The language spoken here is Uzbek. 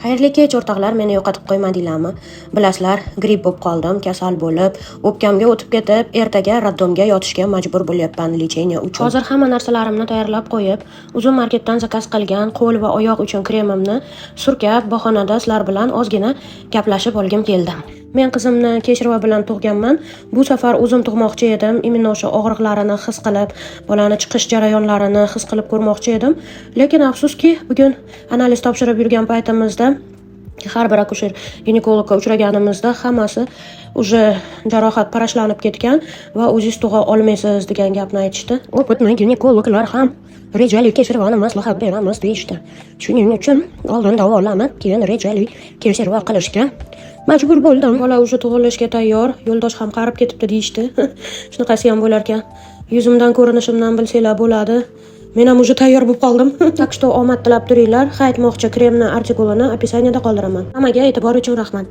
Xayrli kech o'rtoqlar, meni yo'qotib qo'ymadinglarmi? Bilasizlar, gripp bo'lib qoldim, kasal bo'lib, o'pkamga o'tib ketib, ertaga roddomga yotishga majbur bo'lyapman lecheniya uchun. Hozir hamma narsalarimni tayyorlab qo'yib, uzun marketdan zakaz qilgan qo'l va oyoq uchun kremimni surkab, bahonada sizlar bilan ozgina gaplashib olgim keldi. Men qizimni Kechirova bilan tug'ganman. Bu safar o'zim tug'moqchi edim. Imенно o'sha og'riqlarini his qilib, bolani chiqish jarayonlarini his qilib ko'rmoqchi edim. Lekin afsuski, bugun analiz topshirib yurgan paytimizda har bir akusher ginekologga uchraganimizda hammasi уже jarohat parashlanib ketgan va o'zingiz tug'a olmaysiz degan gapni aytishdi. Opitni ginekologlar ham rejali Kechirovani maslahat beramiz deyishdi. Shuning uchun oldin davolanib, keyin rejali Kechirova qilishga majbur bo'ldim. Bola уже tug'ilishga tayyor, yo'ldosh ham qarib ketibdi deyishdi. Shunaqasi ham bo'lar ekan. Yuzimdan ko'rinishimdan bilsanglar bo'ladi. Men ham уже tayyor bo'lib qoldim. Tak что omad tilab turinglar. Hayitmoqchi kremni artikulini opisaniyada qoldiraman. Hammaga e'tibor uchun rahmat.